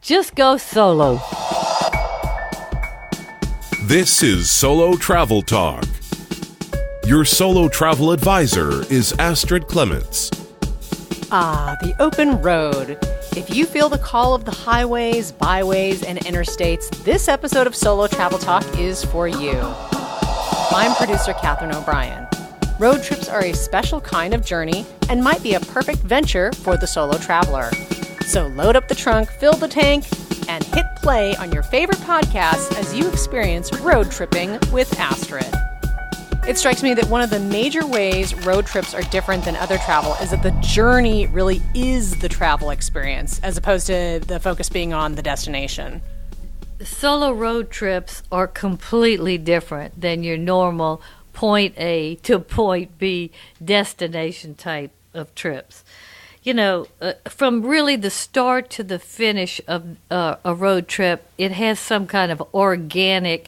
Just go solo. This is Solo Travel Talk. Your solo travel advisor is Astrid Clements. The open road. If you feel the call of the highways, byways, and interstates, this episode of Solo Travel Talk is for you. I'm producer Katherine O'Brien. Road trips are a special kind of journey and might be a perfect venture for the solo traveler. So load up the trunk, fill the tank, and hit play on your favorite podcasts as you experience road tripping with Astrid. It strikes me that one of the major ways road trips are different than other travel is that the journey really is the travel experience, as opposed to the focus being on the destination. Solo road trips are completely different than your normal point A to point B destination type of trips. You know, from really the start to the finish of a road trip, it has some kind of organic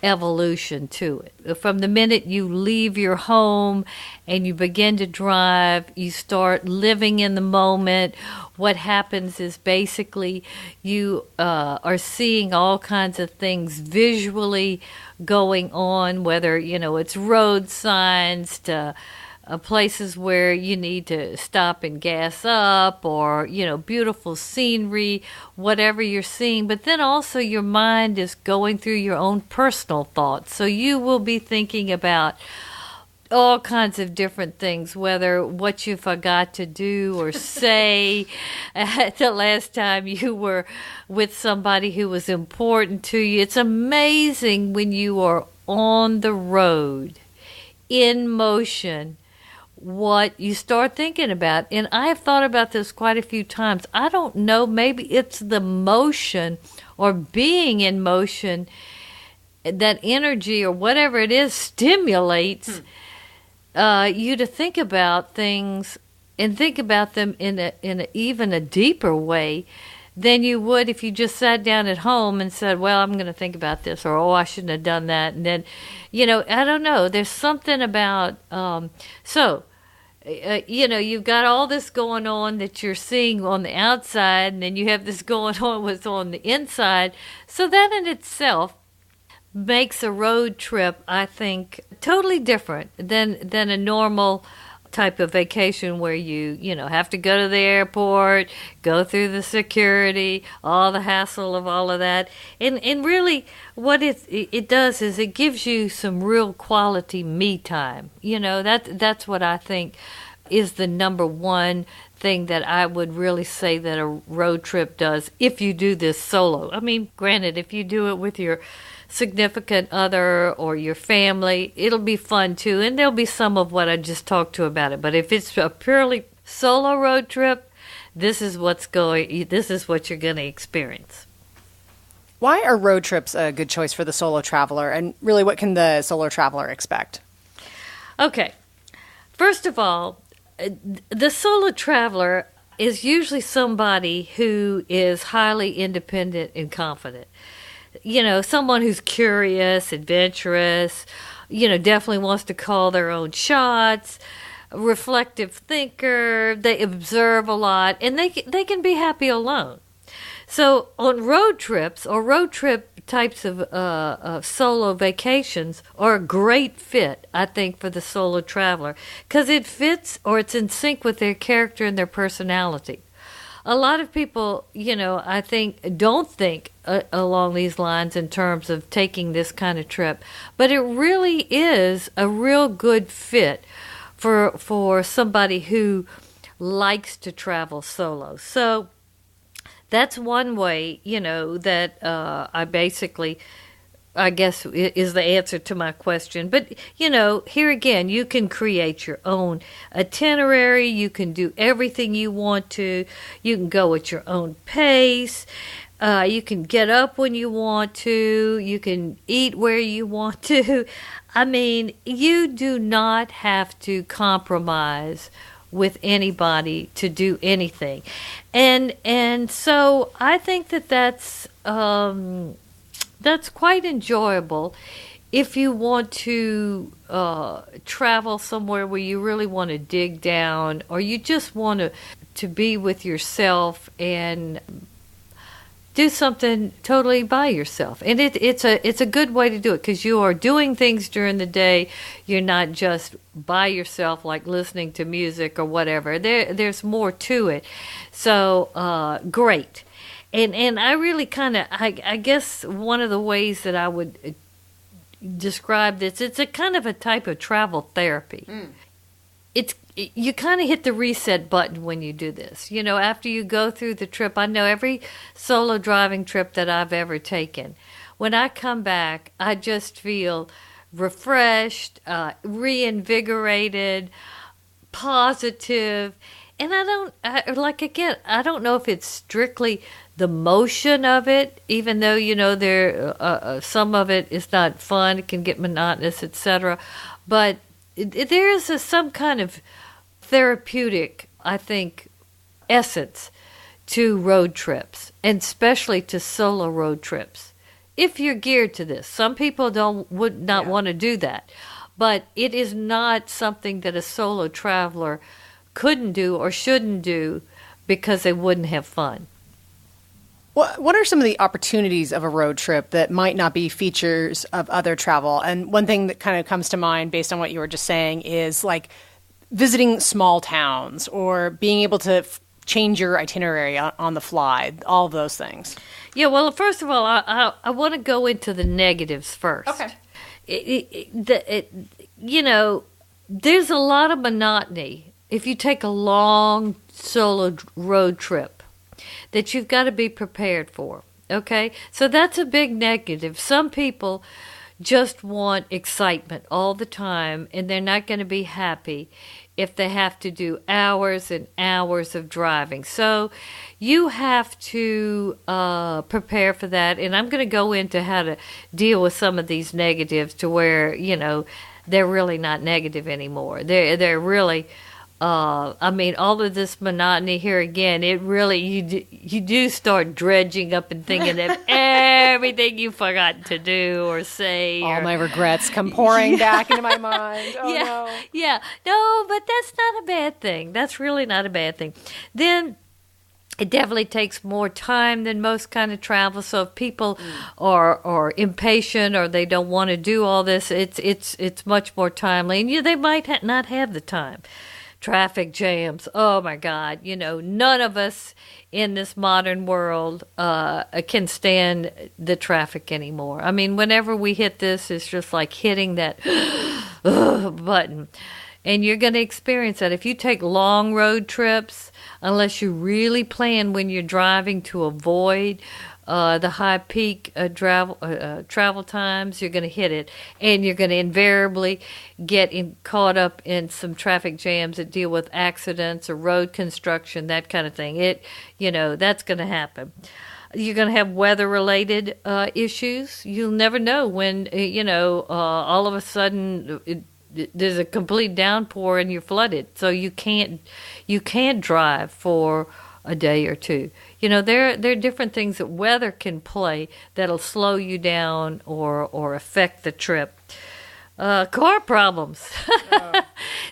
evolution to it. From the minute you leave your home and you begin to drive, you start living in the moment. What happens is basically you are seeing all kinds of things visually going on, whether, you know, it's road signs to places where you need to stop and gas up, or, you know, beautiful scenery, whatever you're seeing. But then also your mind is going through your own personal thoughts. So you will be thinking about all kinds of different things, whether what you forgot to do or say the last time you were with somebody who was important to you. It's amazing when you are on the road, in motion, what you start thinking about. And I have thought about this quite a few times. I don't know, maybe it's the motion or being in motion, that energy or whatever it is stimulates you to think about things and think about them in even a deeper way than you would if you just sat down at home and said, well, I'm going to think about this, or, oh, I shouldn't have done that. And then, you know, I don't know. There's something about, you know, you've got all this going on that you're seeing on the outside, and then you have this going on what's on the inside. So that in itself makes a road trip, I think, totally different than a normal type of vacation where you know, have to go to the airport, go through the security, all the hassle of all of that. And really what it does is it gives you some real quality me time. You know, that's what I think is the number one thing that I would really say that a road trip does if you do this solo. I mean, granted, if you do it with your significant other or your family, it'll be fun too, and there'll be some of what I just talked to about it. But if it's a purely solo road trip, this is what you're going to experience. Why are road trips a good choice for the solo traveler, and really what can the solo traveler expect? Okay, first of all, the solo traveler is usually somebody who is highly independent and confident. You know, someone who's curious, adventurous, you know, definitely wants to call their own shots, reflective thinker, they observe a lot, and they can be happy alone. So on road trips or road trip types of solo vacations are a great fit, I think, for the solo traveler, because it fits or it's in sync with their character and their personality. A lot of people, you know, I think don't think along these lines in terms of taking this kind of trip, but it really is a real good fit for somebody who likes to travel solo. So that's one way, you know, that I guess is the answer to my question. But, you know, here again, you can create your own itinerary. You can do everything you want to. You can go at your own pace. You can get up when you want to. You can eat where you want to. I mean, you do not have to compromise with anybody to do anything. And so I think that's quite enjoyable if you want to travel somewhere where you really want to dig down, or you just want to be with yourself and do something totally by yourself. And it's a good way to do it because you are doing things during the day. You're not just by yourself, like listening to music or whatever. There's more to it. So great. And I really kind of, I guess one of the ways that I would describe this, it's a kind of a type of travel therapy. You kind of hit the reset button when you do this. You know, after you go through the trip, I know every solo driving trip that I've ever taken, when I come back, I just feel refreshed, reinvigorated, positive. And I don't know if it's strictly the motion of it, even though, you know, some of it is not fun, it can get monotonous, etc. But there is some kind of therapeutic, I think, essence to road trips, and especially to solo road trips. If you're geared to this, some people would not want to do that, but it is not something that a solo traveler couldn't do or shouldn't do because they wouldn't have fun. What are some of the opportunities of a road trip that might not be features of other travel? And one thing that kind of comes to mind based on what you were just saying is like visiting small towns or being able to change your itinerary on the fly, all of those things. Yeah, well, first of all, I want to go into the negatives first. Okay. You know, there's a lot of monotony if you take a long solo road trip that you've got to be prepared for, okay? So that's a big negative. Some people just want excitement all the time, and they're not going to be happy if they have to do hours and hours of driving. So you have to prepare for that, and I'm going to go into how to deal with some of these negatives to where, you know, they're really not negative anymore. They're really... I mean, all of this monotony here again, it really, you do start dredging up and thinking of everything you've forgotten to do or say. All my regrets come pouring back into my mind. Oh, yeah, no. Yeah. No, but that's not a bad thing. That's really not a bad thing. Then it definitely takes more time than most kind of travel. So if people are impatient or they don't want to do all this, it's much more timely. And they might not have the time. Traffic jams. Oh my God. You know, none of us in this modern world can stand the traffic anymore. I mean, whenever we hit this, it's just like hitting that button. And you're going to experience that. If you take long road trips, unless you really plan when you're driving to avoid the high peak travel times, you're going to hit it, and you're going to invariably get caught up in some traffic jams that deal with accidents or road construction, that kind of thing. That's going to happen. You're going to have weather-related issues. You'll never know when, all of a sudden there's a complete downpour and you're flooded, so you can't drive for a day or two. You know, there are different things that weather can play that'll slow you down or affect the trip. Car problems. Oh.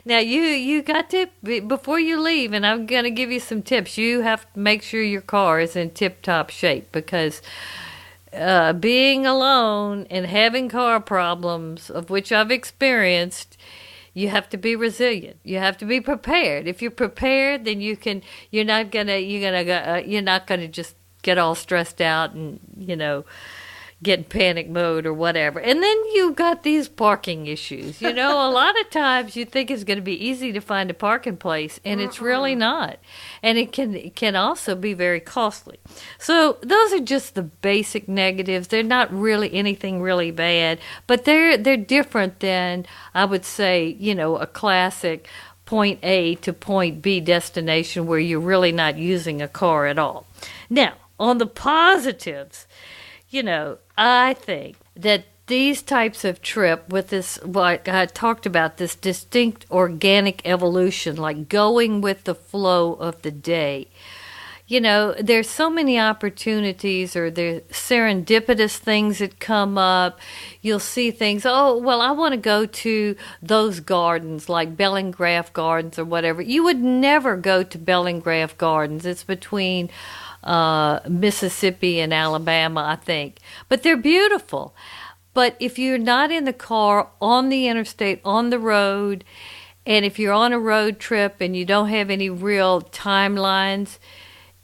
Now, you got to, before you leave, and I'm going to give you some tips, you have to make sure your car is in tip-top shape because being alone and having car problems, of which I've experienced, you have to be resilient. You have to be prepared. If you're prepared, then you're not gonna just get all stressed out and get in panic mode or whatever. And then you've got these parking issues. A lot of times you think it's going to be easy to find a parking place, and it's really not. And it can also be very costly. So those are just the basic negatives. They're not really anything really bad, but they're different than, I would say, a classic point A to point B destination where you're really not using a car at all. Now, on the positives, I think that these types of trip with this, like I talked about, this distinct organic evolution, like going with the flow of the day. There's so many opportunities, or there's serendipitous things that come up. You'll see things, I want to go to those gardens, like Bellingraph Gardens or whatever. You would never go to Bellingraph Gardens. It's between Mississippi and Alabama, I think. But they're beautiful. But if you're not in the car, on the interstate, on the road, and if you're on a road trip and you don't have any real timelines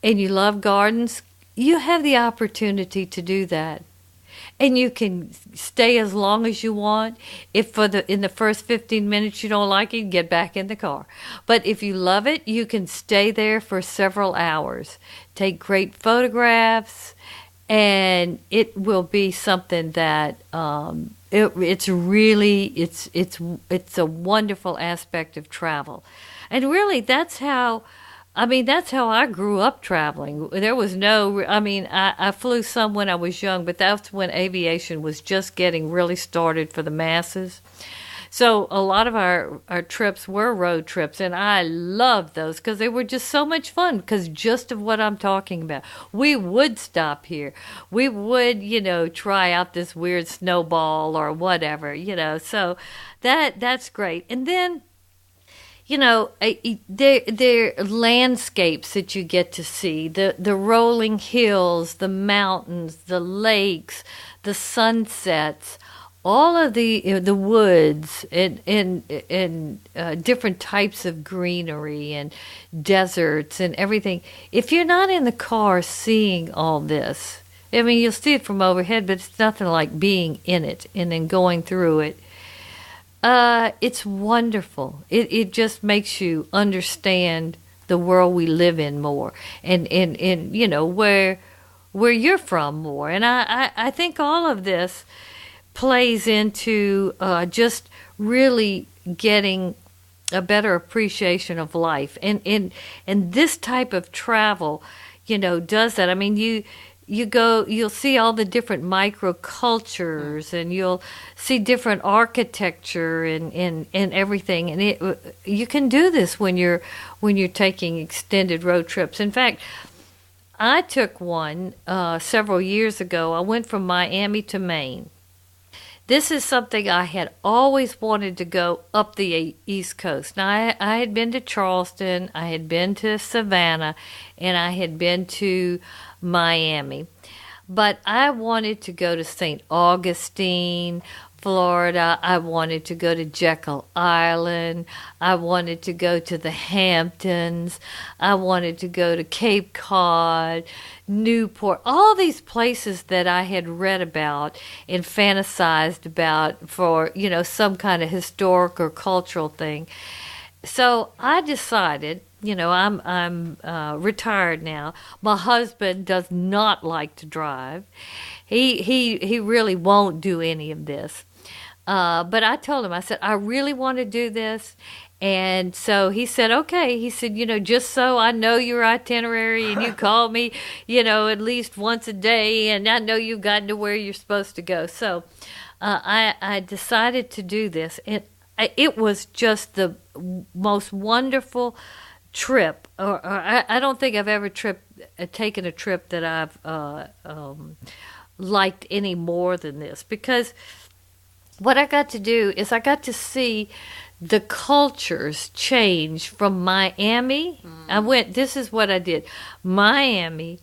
and you love gardens, you have the opportunity to do that. And you can stay as long as you want. If in the first 15 minutes you don't like it, get back in the car. But if you love it, you can stay there for several hours. Take great photographs, and it will be something that it's a wonderful aspect of travel. And really, that's how I grew up traveling. There was I flew some when I was young, but that's when aviation was just getting really started for the masses. So a lot of our trips were road trips, and I loved those because they were just so much fun, because just of what I'm talking about. We would stop here. We would, try out this weird snowball or whatever, so that's great. And then, there are landscapes that you get to see, the rolling hills, the mountains, the lakes, the sunsets, all of the woods and different types of greenery and deserts and everything. If you're not in the car seeing all this, you'll see it from overhead, but it's nothing like being in it and then going through it. It's wonderful. It just makes you understand the world we live in more, and where you're from more. And I think all of this plays into just really getting a better appreciation of life. And this type of travel, does that. You'll see all the different microcultures, and you'll see different architecture and everything. And you can do this when you're taking extended road trips. In fact, I took one several years ago. I went from Miami to Maine. This is something I had always wanted to go up the East Coast. Now, I had been to Charleston, I had been to Savannah, and I had been to Miami. But I wanted to go to St. Augustine, Florida. I wanted to go to Jekyll Island. I wanted to go to the Hamptons. I wanted to go to Cape Cod, Newport, all these places that I had read about and fantasized about for, some kind of historic or cultural thing. So I decided, I'm retired now. My husband does not like to drive. He really won't do any of this. But I told him, I said, I really want to do this. And so he said, okay. He said, just so I know your itinerary and you call me, at least once a day, and I know you've gotten to where you're supposed to go. So I decided to do this. And it was just the most wonderful trip. Or I don't think I've ever taken a trip that I've liked any more than this, because what I got to do is I got to see the cultures change from Miami. This is what I did: Miami,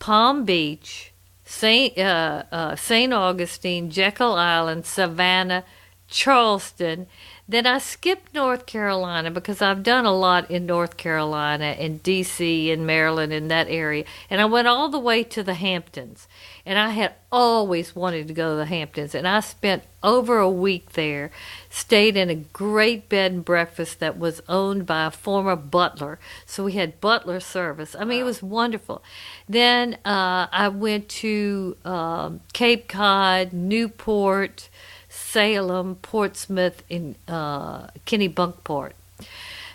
Palm Beach, St. Augustine, Jekyll Island, Savannah, Charleston. Then I skipped North Carolina because I've done a lot in North Carolina and D.C. and Maryland in that area. And I went all the way to the Hamptons. And I had always wanted to go to the Hamptons. And I spent over a week there, stayed in a great bed and breakfast that was owned by a former butler. So we had butler service. It was wonderful. Then I went to Cape Cod, Newport, Salem, Portsmouth, and Kennebunkport.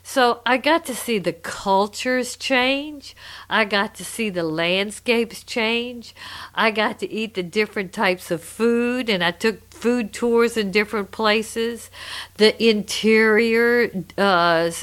So I got to see the cultures change. I got to see the landscapes change. I got to eat the different types of food, and I took food tours in different places, the interior,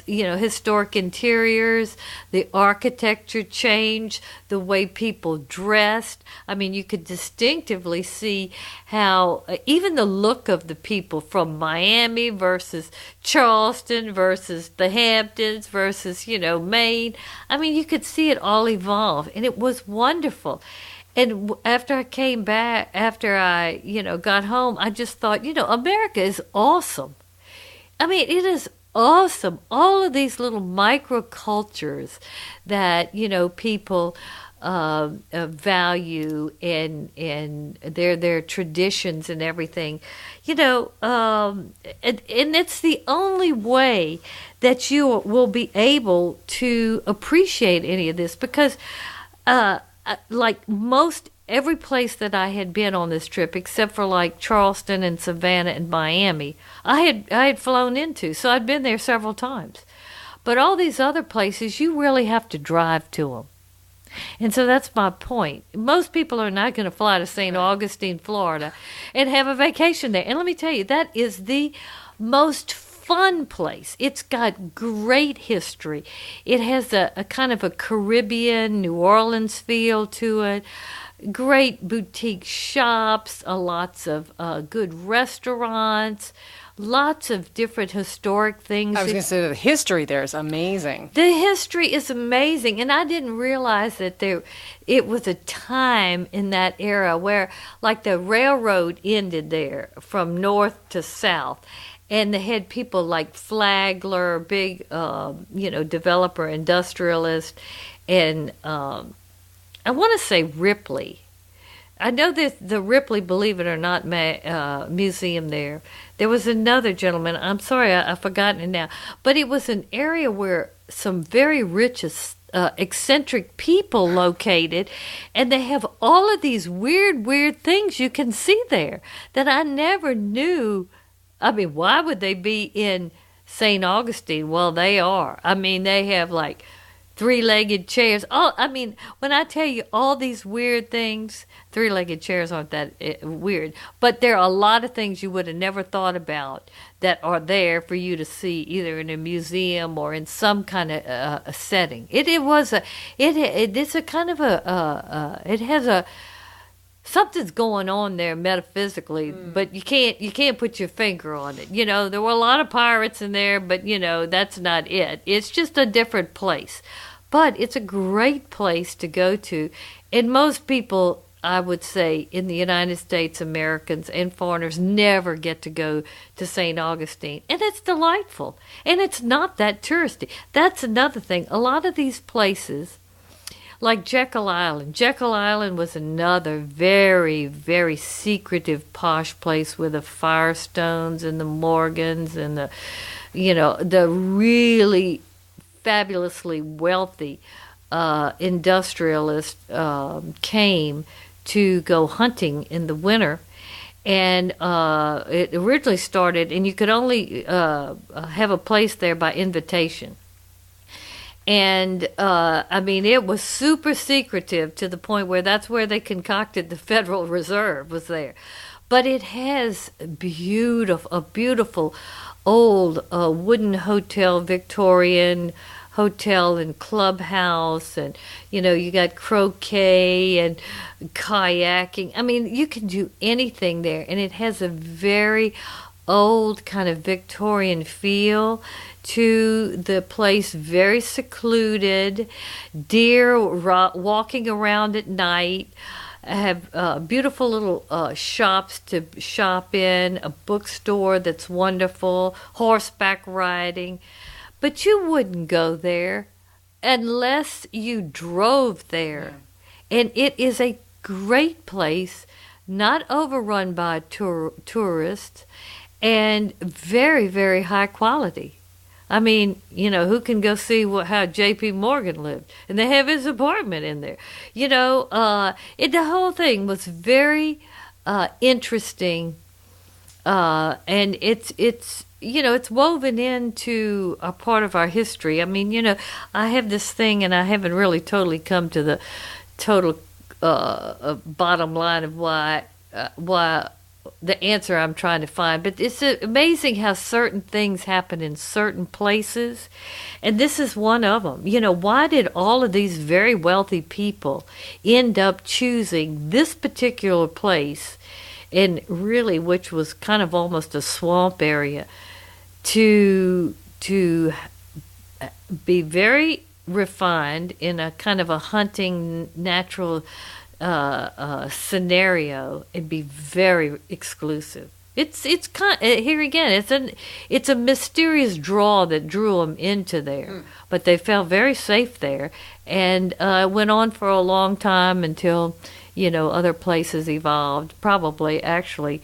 historic interiors, the architecture change, the way people dressed. I mean, you could distinctively see how even the look of the people from Miami versus Charleston versus the Hamptons versus, Maine. I mean, you could see it all evolve, and it was wonderful. And after I came back, after I, got home, I just thought, America is awesome. I mean, it is awesome. All of these little microcultures that, people value and their traditions and everything, and it's the only way that you will be able to appreciate any of this, because like every place that I had been on this trip, except for like Charleston and Savannah and Miami, I had flown into, so I'd been there several times. But all these other places, you really have to drive to them. And so that's my point. Most people are not going to fly to St. Augustine, Florida, and have a vacation there. And let me tell you, that is the most fun place. It's got great history. It has a kind of a Caribbean, New Orleans feel to it. Great boutique shops, lots of good restaurants, lots of different historic things. I was going to say the history there is amazing. The history is amazing, and I didn't realize that it was a time in that era where, like, the railroad ended there from north to south. And they had people like Flagler, big, developer, industrialist, and I want to say Ripley. I know that the Ripley, believe it or not, museum there. There was another gentleman. I'm sorry, I've forgotten it now. But it was an area where some very rich, eccentric people located, and they have all of these weird things you can see there that I never knew. I mean, why would they be in St. Augustine? Well, they are. I mean, they have like three-legged chairs. When I tell you all these weird things, three-legged chairs aren't that weird, but there are a lot of things you would have never thought about that are there for you to see, either in a museum or in some kind of a setting. It has a something's going on there metaphysically, but you can't put your finger on it. There were a lot of pirates in there, but that's not it. It's just a different place. But it's a great place to go to. And most people, I would say, in the United States, Americans and foreigners never get to go to St. Augustine. And it's delightful. And it's not that touristy. That's another thing. A lot of these places, like Jekyll Island. Jekyll Island was another very, very secretive, posh place with the Firestones and the Morgans and the really fabulously wealthy industrialists came to go hunting in the winter. And it originally started, and you could only have a place there by invitation. And, it was super secretive to the point where that's where they concocted the Federal Reserve was there. But it has a beautiful old wooden hotel, Victorian hotel and clubhouse. And, you got croquet and kayaking. I mean, you can do anything there. And it has a very old kind of Victorian feel to the place, very secluded, deer walking around at night, have beautiful little shops to shop in, a bookstore that's wonderful, horseback riding. But you wouldn't go there unless you drove there. Yeah. And it is a great place, not overrun by tourists, and very, very high quality. I mean, who can go see how J.P. Morgan lived? And they have his apartment in there. The whole thing was very interesting, and it's woven into a part of our history. I mean, I have this thing, and I haven't really totally come to the total bottom line of why the answer I'm trying to find, but it's amazing how certain things happen in certain places, and this is one of them. Why did all of these very wealthy people end up choosing this particular place, and really, which was kind of almost a swamp area, to be very refined in a kind of a hunting natural scenario and be very exclusive. It's kind here again. It's a mysterious draw that drew them into there, but they felt very safe there, and went on for a long time until other places evolved. Probably actually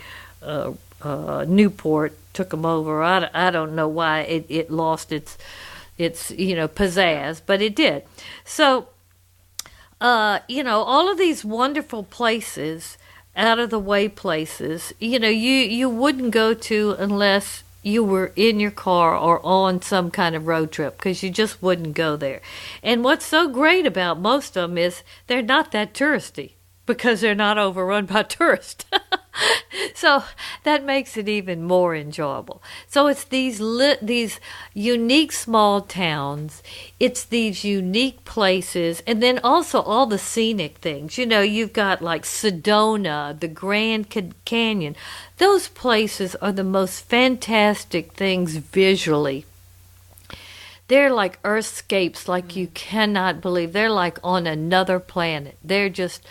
Newport took them over. I don't know why it lost its pizzazz, but it did. So all of these wonderful places, out of the way places, you wouldn't go to unless you were in your car or on some kind of road trip, because you just wouldn't go there. And what's so great about most of them is they're not that touristy, because they're not overrun by tourists. So that makes it even more enjoyable. So it's these unique small towns, it's these unique places, and then also all the scenic things. You've got like Sedona, the Grand Canyon. Those places are the most fantastic things visually. They're like earthscapes, like you cannot believe. They're like on another planet. They're just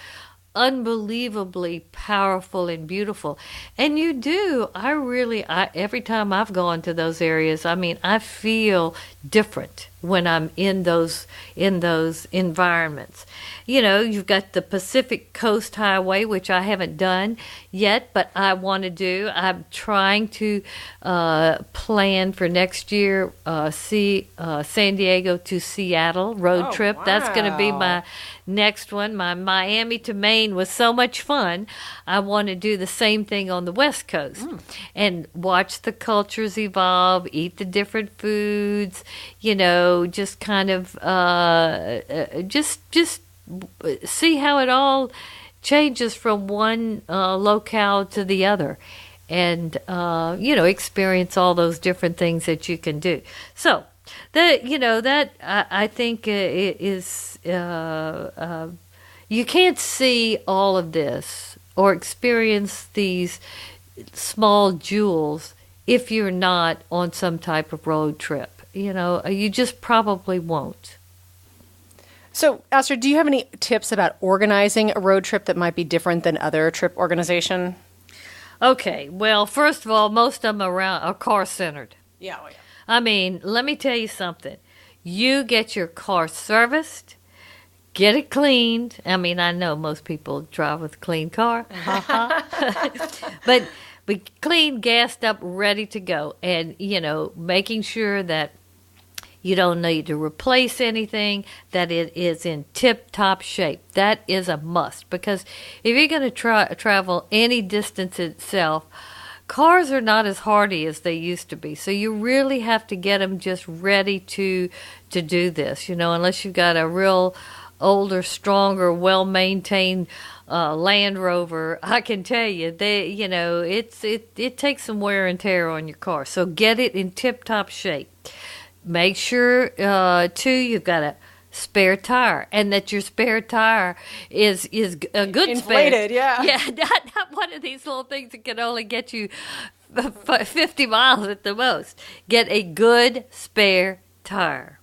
unbelievably powerful and beautiful. And every time I've gone to those areas, I feel different when I'm in those environments. You've got the Pacific Coast Highway, which I haven't done yet, but I want to do. I'm trying to plan for next year, San Diego to Seattle road trip. Wow. That's going to be my next one. My Miami to Maine was so much fun. I want to do the same thing on the West Coast and watch the cultures evolve, eat the different foods, just kind of just see how it all changes from one locale to the other, and experience all those different things that you can do. So that I think is you can't see all of this or experience these small jewels if you're not on some type of road trip. You just probably won't. So, Astrid, do you have any tips about organizing a road trip that might be different than other trip organization? Okay, well, first of all, most of them are car-centered. Yeah. Let me tell you something. You get your car serviced, get it cleaned. I know most people drive with a clean car. But clean, gassed up, ready to go. And, making sure that you don't need to replace anything, that it is in tip-top shape. That is a must, because if you're going to travel any distance itself, cars are not as hardy as they used to be. So you really have to get them just ready to do this, unless you've got a real older, stronger, well-maintained Land Rover. I can tell you, it takes some wear and tear on your car. So get it in tip-top shape. Make sure, too, you've got a spare tire, and that your spare tire is a good inflated, spare. Yeah, not one of these little things that can only get you 50 miles at the most. Get a good spare tire.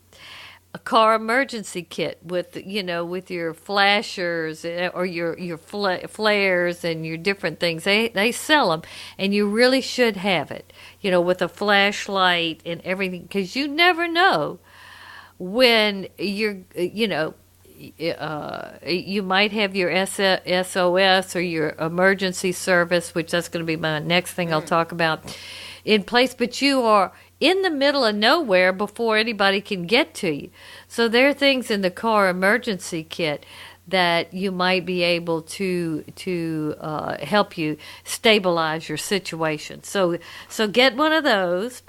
A car emergency kit with your flashers or your flares and your different things. They sell them, and you really should have it. With a flashlight and everything, because you never know when you might have your SOS or your emergency service, which that's going to be my next thing I'll talk about, in place, but you are in the middle of nowhere before anybody can get to you. So there are things in the car emergency kit that you might be able to help you stabilize your situation. So get one of those.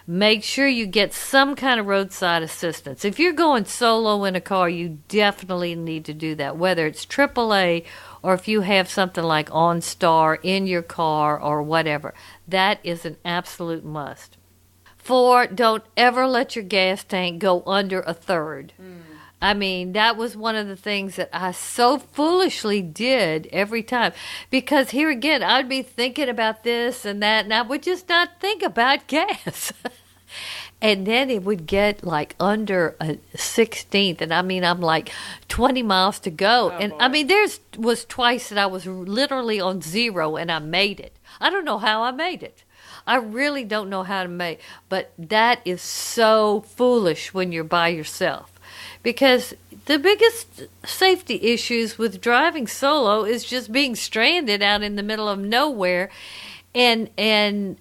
Make sure you get some kind of roadside assistance. If you're going solo in a car, you definitely need to do that, whether it's AAA or if you have something like OnStar in your car or whatever, that is an absolute must. 4, don't ever let your gas tank go under a third. I mean, that was one of the things that I so foolishly did every time. Because here again, I'd be thinking about this and that, and I would just not think about gas. And then it would get like under a 16th. And I mean, I'm like 20 miles to go. Oh, and boy. I mean, was twice that I was literally on 0 and I made it. I don't know how I made it. I really don't know how to make, but that is so foolish when you're by yourself. Because the biggest safety issues with driving solo is just being stranded out in the middle of nowhere and being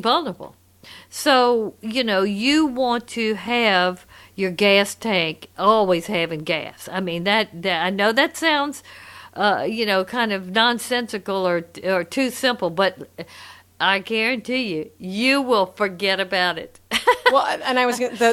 vulnerable. So, you want to have your gas tank always having gas. I mean, that I know that sounds, kind of nonsensical or too simple, but I guarantee you will forget about it. Well, and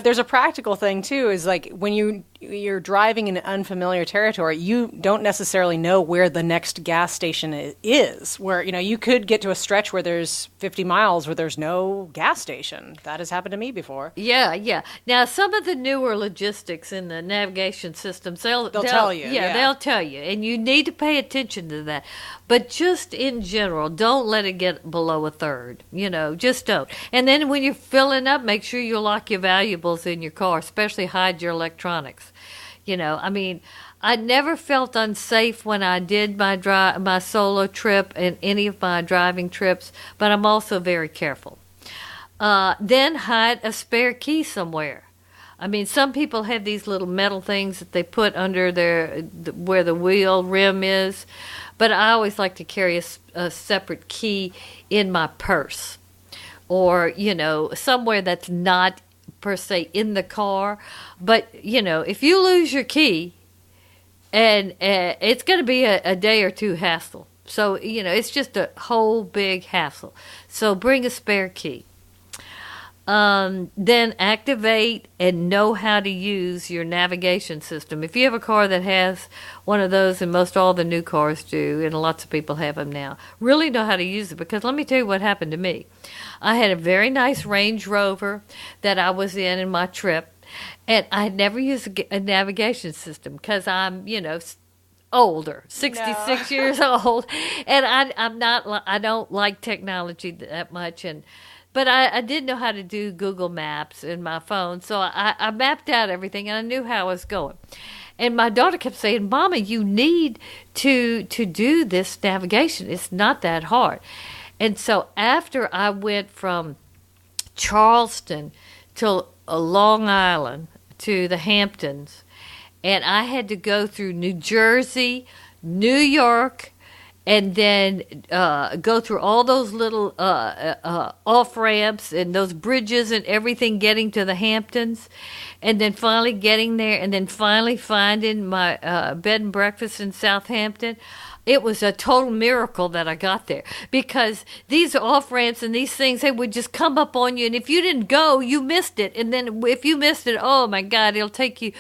there's a practical thing too, is like when you're driving in unfamiliar territory, you don't necessarily know where the next gas station is. Where, you could get to a stretch where there's 50 miles where there's no gas station. That has happened to me before. Yeah. Now, some of the newer logistics in the navigation systems, they'll tell you. Yeah, they'll tell you, and you need to pay attention to that. But just in general, don't let it get below a third. Just don't. And then when you're filling up, make sure you lock your valuables in your car, especially hide your electronics. I mean, I never felt unsafe when I did my solo trip and any of my driving trips, but I'm also very careful. Then hide a spare key somewhere. I mean, some people have these little metal things that they put under where the wheel rim is, but I always like to carry a separate key in my purse, or somewhere that's not per se in the car. But if you lose your key, and it's going to be a day or two hassle. So it's just a whole big hassle. So bring a spare key. Then activate and know how to use your navigation system. If you have a car that has one of those, and most all the new cars do, and lots of people have them now, really know how to use it. Because let me tell you what happened to me. I had a very nice Range Rover that I was in my trip, and I had never used a navigation system because I'm, older, 66 years old, and I don't like technology that much, but I did know how to do Google Maps in my phone, so I mapped out everything, and I knew how I was going. And my daughter kept saying, "Mama, you need to do this navigation. It's not that hard." And so after I went from Charleston to Long Island to the Hamptons, and I had to go through New Jersey, New York, and then go through all those little off-ramps and those bridges and everything getting to the Hamptons, and then finally getting there, and then finally finding my bed and breakfast in Southampton. It was a total miracle that I got there, because these off-ramps and these things, they would just come up on you, and if you didn't go, you missed it. And then if you missed it, oh my God, it'll take you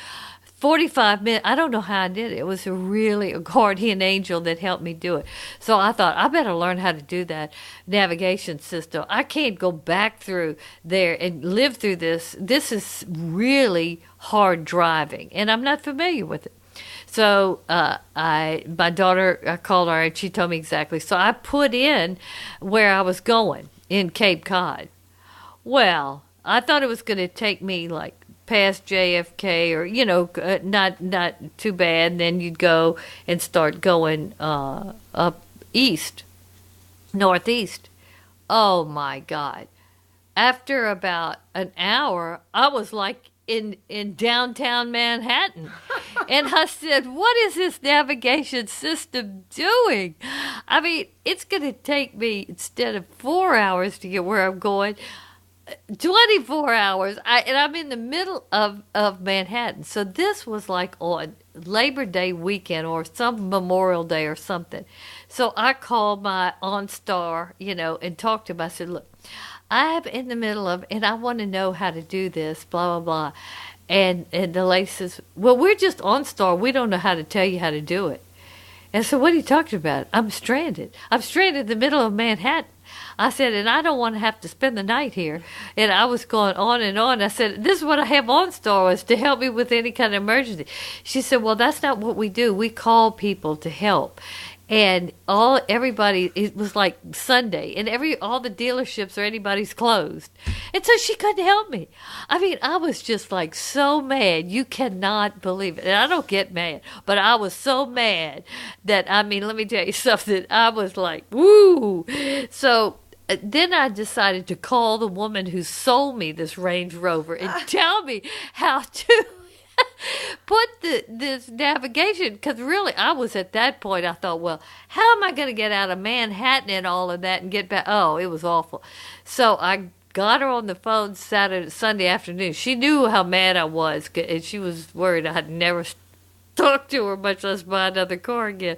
45 minutes. I don't know how I did it. It was a guardian angel that helped me do it. So I thought, I better learn how to do that navigation system. I can't go back through there and live through this. This is really hard driving, and I'm not familiar with it. So my daughter, I called her, and she told me exactly. So I put in where I was going in Cape Cod. Well, I thought it was going to take me like past JFK, or not too bad. And then you'd go and start going up east, northeast. Oh my God! After about an hour, I was like in downtown Manhattan. And I said, what is this navigation system doing? I mean, it's going to take me, instead of 4 hours to get where I'm going, 24 hours. And I'm in the middle of Manhattan. So this was like on Labor Day weekend or some Memorial Day or something. So I called my OnStar, and talked to him. I said, look, I'm in the middle of, and I want to know how to do this, blah, blah, blah. And the lady says, well, we're just OnStar. We don't know how to tell you how to do it. And so what are you talking about? I'm stranded. I'm stranded in the middle of Manhattan. I said, and I don't want to have to spend the night here. And I was going on and on. I said, this is what I have on Star Wars to help me with any kind of emergency. She said, well, that's not what we do. We call people to help. And everybody, it was like Sunday, and all the dealerships or anybody's closed. And so she couldn't help me. I mean, I was just like so mad. You cannot believe it. And I don't get mad, but I was so mad that, I mean, let me tell you something. I was like, woo. So then I decided to call the woman who sold me this Range Rover and tell me how to put this navigation, because really I was at that point, I thought, well, how am I going to get out of Manhattan and all of that and get back? Oh, it was awful. So I got her on the phone Sunday afternoon. She knew how mad I was, and she was worried I'd never talk to her, much less buy another car again.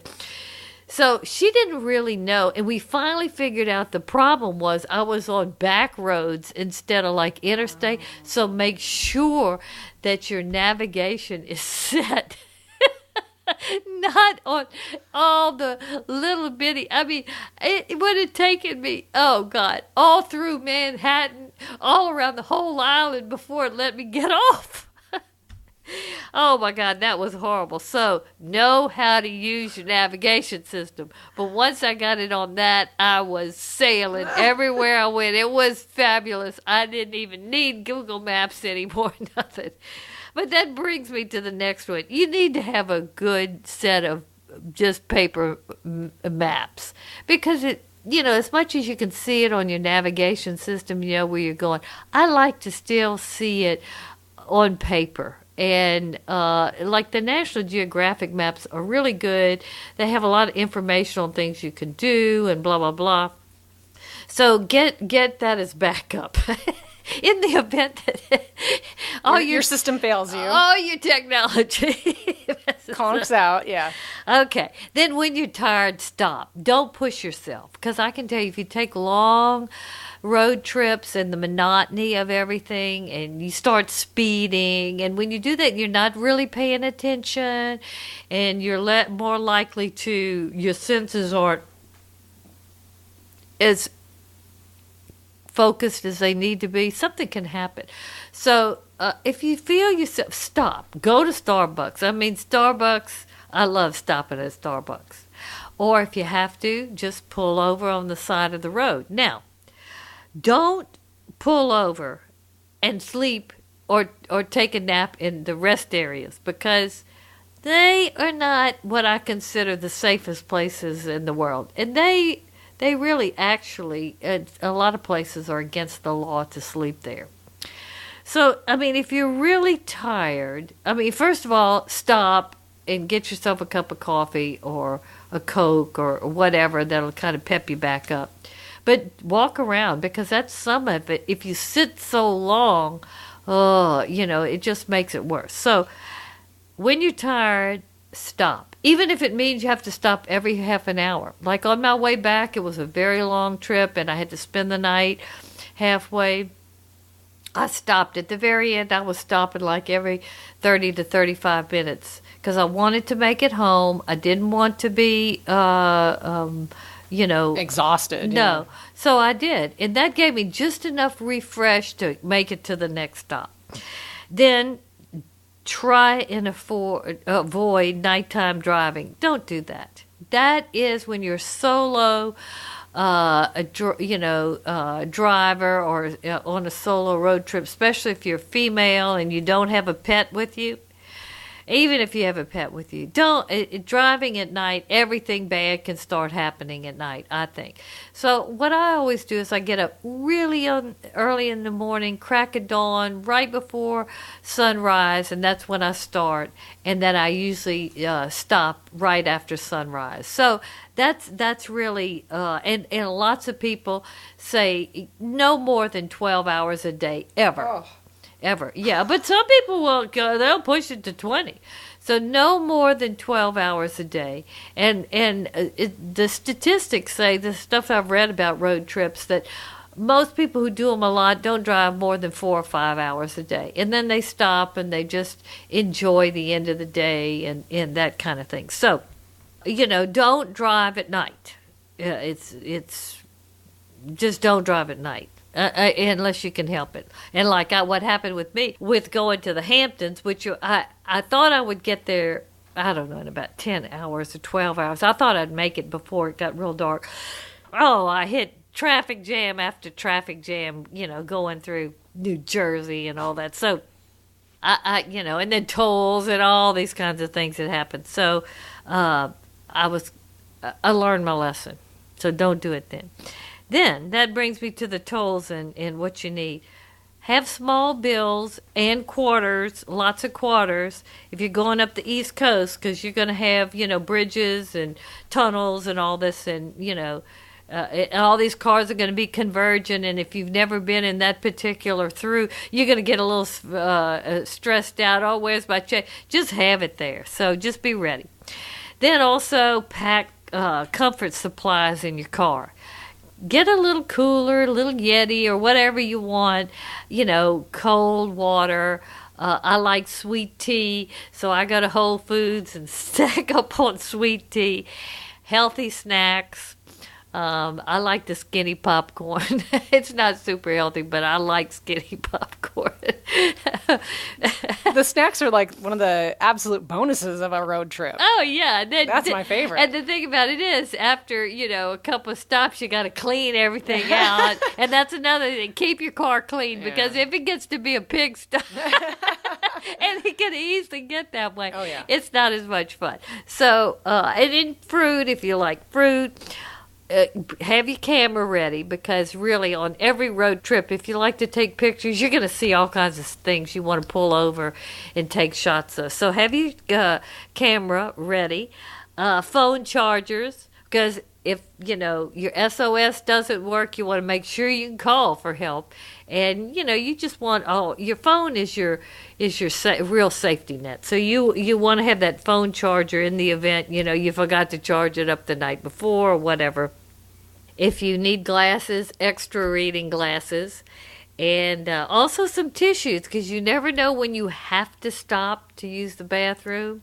So she didn't really know, and we finally figured out the problem was I was on back roads instead of like interstate, so make sure that your navigation is set not on all the little bitty, I mean, it would have taken me, oh God, all through Manhattan, all around the whole island before it let me get off. Oh my God, that was horrible. So, know how to use your navigation system. But once I got it on that, I was sailing everywhere I went. It was fabulous. I didn't even need Google Maps anymore, nothing. But that brings me to the next one. You need to have a good set of just paper maps, because as much as you can see it on your navigation system, you know where you're going. I like to still see it on paper. And like the National Geographic maps are really good. They have a lot of information on things you can do and blah, blah, blah. So get that as backup. In the event that your system fails you. All your technology conks out, yeah. Okay. Then when you're tired, stop. Don't push yourself. Because I can tell you, if you take long road trips and the monotony of everything, and you start speeding, and when you do that, you're not really paying attention, and you're more likely to, your senses aren't as focused as they need to be, something can happen. So if you feel yourself, stop. Go to Starbucks. I mean, Starbucks, I love stopping at Starbucks. Or if you have to, just pull over on the side of the road. Now, don't pull over and sleep or take a nap in the rest areas, because they are not what I consider the safest places in the world. And they really actually, a lot of places are against the law to sleep there. So, I mean, if you're really tired, I mean, first of all, stop and get yourself a cup of coffee or a Coke or whatever that'll kind of pep you back up. But walk around, because that's some of it. If you sit so long, it just makes it worse. So when you're tired, stop. Even if it means you have to stop every half an hour. Like on my way back, it was a very long trip, and I had to spend the night halfway. I stopped at the very end. I was stopping like every 30 to 35 minutes because I wanted to make it home. I didn't want to be, exhausted. No. Yeah. So I did. And that gave me just enough refresh to make it to the next stop. Then try and avoid nighttime driving. Don't do that. That is when you're solo, driver or on a solo road trip, especially if you're female and you don't have a pet with you. Even if you have a pet with you, driving at night, everything bad can start happening at night, I think. So what I always do is I get up really early in the morning, crack of dawn, right before sunrise, and that's when I start. And then I usually stop right after sunrise. So that's really, and lots of people say no more than 12 hours a day, ever. Oh. Ever. Yeah, but some people they'll push it to 20. So no more than 12 hours a day. And the statistics say, the stuff I've read about road trips, that most people who do them a lot don't drive more than 4 or 5 hours a day. And then they stop and they just enjoy the end of the day and that kind of thing. So don't drive at night. It's just don't drive at night. Unless you can help it. And what happened with me with going to the Hamptons, which I thought I would get there, I don't know, in about 10 hours or 12 hours. I thought I'd make it before it got real dark. Oh, I hit traffic jam after traffic jam, going through New Jersey and all that. So, and then tolls and all these kinds of things that happened. So, I learned my lesson. So don't do it then. Then that brings me to the tolls and what you need. Have small bills and quarters, lots of quarters, if you're going up the East Coast, because you're going to have, bridges and tunnels and all this, and, all these cars are going to be converging, and if you've never been in that particular through, you're going to get a little stressed out. Oh, where's my check? Just have it there. So just be ready. Then also pack comfort supplies in your car. Get a little cooler, a little Yeti, or whatever you want, cold water. I like sweet tea, so I go to Whole Foods and stack up on sweet tea. Healthy snacks. I like the skinny popcorn. It's not super healthy, but I like skinny popcorn. The snacks are like one of the absolute bonuses of a road trip. Oh, yeah. That's my favorite. And the thing about it is, after, a couple of stops, you got to clean everything out. And that's another thing. Keep your car clean, because if it gets to be a pigsty, and it can easily get that way, it's not as much fun. So, and in fruit, if you like fruit, have your camera ready, because really on every road trip, if you like to take pictures, you're going to see all kinds of things you want to pull over and take shots of. So have your camera ready, phone chargers, because if your SOS doesn't work, you want to make sure you can call for help. And you just want your phone is your real safety net. So you want to have that phone charger in the event you forgot to charge it up the night before or whatever. If you need glasses, extra reading glasses, and also some tissues, because you never know when you have to stop to use the bathroom.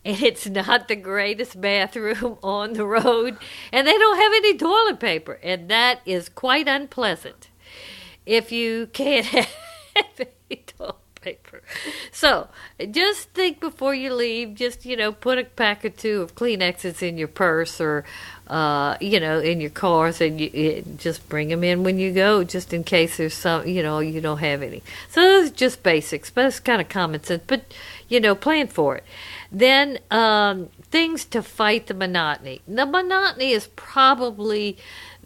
And it's not the greatest bathroom on the road, and they don't have any toilet paper, and that is quite unpleasant if you can't have any toilet paper. So just think before you leave. Just put a pack or two of Kleenexes in your purse, or in your cars, and just bring them in when you go, just in case there's some you don't have any. So those are just basics, but it's kind of common sense. But plan for it. Then things to fight the monotony. The monotony is probably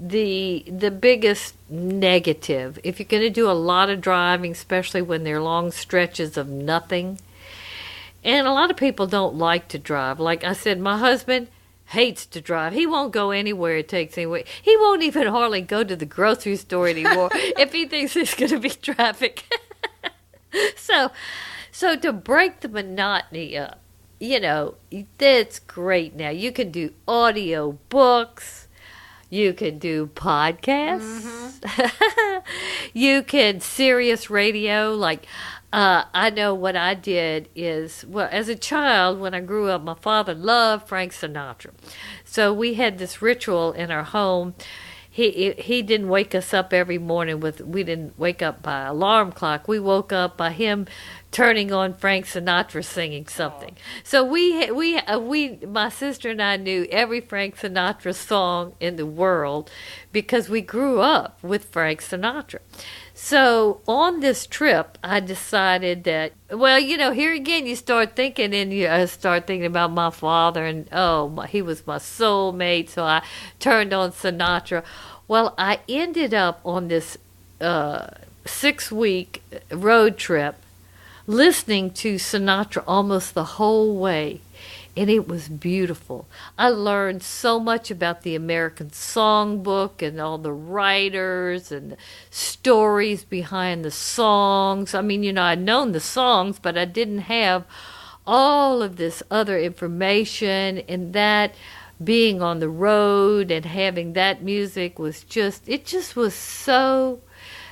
the biggest negative. If you're going to do a lot of driving, especially when there are long stretches of nothing. And a lot of people don't like to drive. Like I said, my husband hates to drive. He won't go anywhere it takes anyway. He won't even hardly go to the grocery store anymore if he thinks there's going to be traffic. So to break the monotony up, that's great now. You can do audio books. You can do podcasts. Mm-hmm. You can Sirius radio. Like, I know what I did is, as a child, when I grew up, my father loved Frank Sinatra. So we had this ritual in our home. He didn't wake us up every morning we didn't wake up by alarm clock. We woke up by him turning on Frank Sinatra singing something. So my sister and I knew every Frank Sinatra song in the world because we grew up with Frank Sinatra. So on this trip, I decided that, here again, you start thinking, and you start thinking about my father, and he was my soulmate, so I turned on Sinatra. Well, I ended up on this 6-week road trip listening to Sinatra almost the whole way. And it was beautiful. I learned so much about the American songbook and all the writers and the stories behind the songs. I mean, I'd known the songs, but I didn't have all of this other information. And that being on the road and having that music was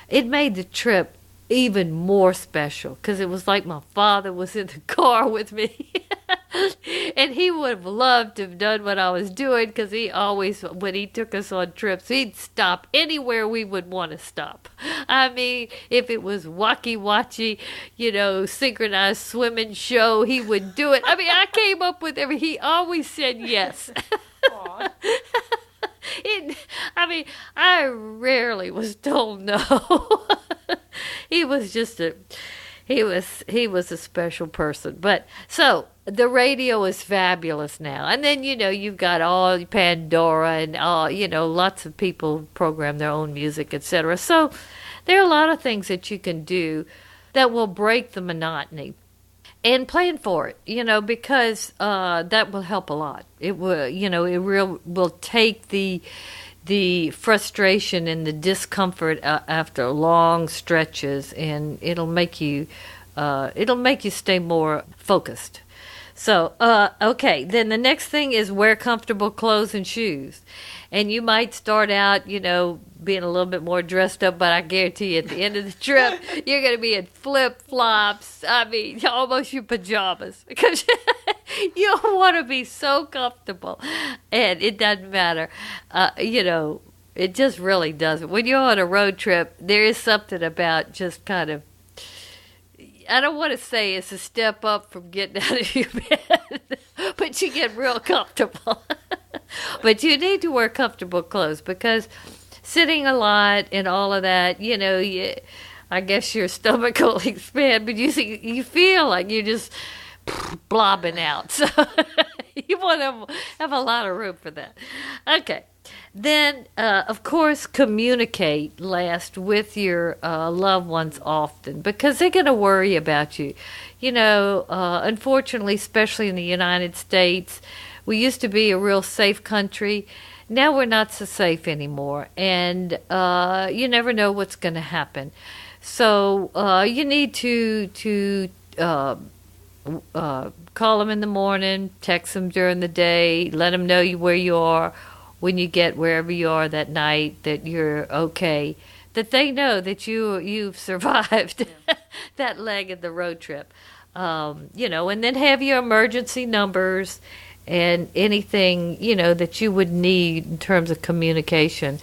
it made the trip even more special, because it was like my father was in the car with me. And he would have loved to have done what I was doing, because he always, when he took us on trips, he'd stop anywhere we would want to stop. I mean, if it was wacky, synchronized swimming show, he would do it. I mean, I came up with he always said yes. I rarely was told no. He was just he was a special person. But so the radio is fabulous now. And then, you've got all Pandora and all, lots of people program their own music, etc. So there are a lot of things that you can do that will break the monotony. And plan for it, because that will help a lot. It will, will take the frustration and the discomfort after long stretches, and it'll make you stay more focused. So, okay, then the next thing is wear comfortable clothes and shoes. And you might start out, being a little bit more dressed up, but I guarantee you at the end of the trip, you're going to be in flip-flops. I mean, almost your pajamas, because you want to be so comfortable. And it doesn't matter. It just really doesn't. When you're on a road trip, there is something about just kind of, I don't want to say it's a step up from getting out of your bed, but you get real comfortable. But you need to wear comfortable clothes, because sitting a lot and all of that, I guess your stomach will expand, but you feel like you're just blobbing out. So you want to have a lot of room for that. Okay. Then, of course, communicate last with your loved ones often, because they're going to worry about you. Unfortunately, especially in the United States, we used to be a real safe country. Now we're not so safe anymore, and you never know what's going to happen. So you need to call them in the morning, text them during the day, let them know where you are when you get wherever you are that night, that you're okay, that they know that you've survived that leg of the road trip. And then have your emergency numbers and anything, that you would need in terms of communication,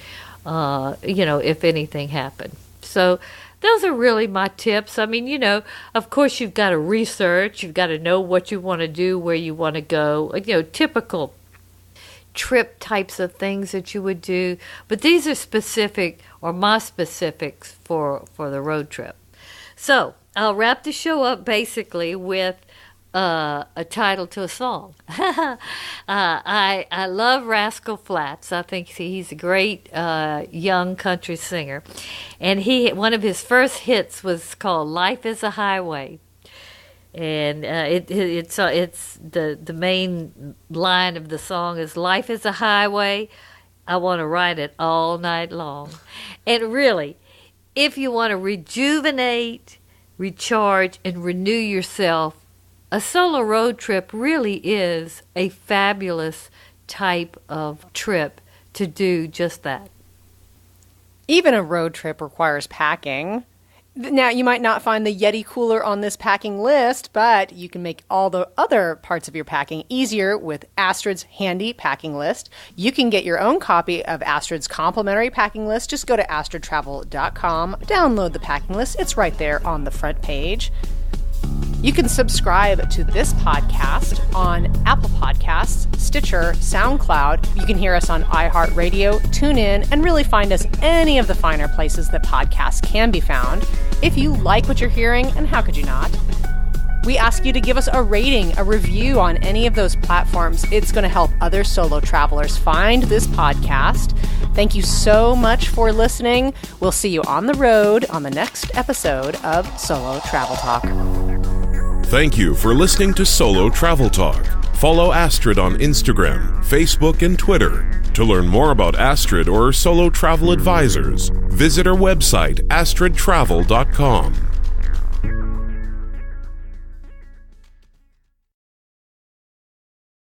if anything happened. So those are really my tips. I mean, of course you've got to research, you've got to know what you want to do, where you want to go, typical trip types of things that you would do. But these are specific, or my specifics for the road trip. So I'll wrap the show up basically with a title to a song. I love Rascal Flatts. I think he's a great young country singer, and one of his first hits was called "Life Is a Highway," and it's the main line of the song is "Life is a highway. I want to ride it all night long." And really, if you want to rejuvenate, recharge, and renew yourself, a solo road trip really is a fabulous type of trip to do just that. Even a road trip requires packing. Now, you might not find the Yeti cooler on this packing list, but you can make all the other parts of your packing easier with Astrid's handy packing list. You can get your own copy of Astrid's complimentary packing list. Just go to astridtravel.com, download the packing list. It's right there on the front page. You can subscribe to this podcast on Apple Podcasts, Stitcher, SoundCloud. You can hear us on iHeartRadio, TuneIn, and really find us any of the finer places that podcasts can be found. If you like what you're hearing, and how could you not, we ask you to give us a rating, a review on any of those platforms. It's going to help other solo travelers find this podcast. Thank you so much for listening. We'll see you on the road on the next episode of Solo Travel Talk. Thank you for listening to Solo Travel Talk. Follow Astrid on Instagram, Facebook, and Twitter. To learn more about Astrid or Solo Travel Advisors, visit our website, astridtravel.com.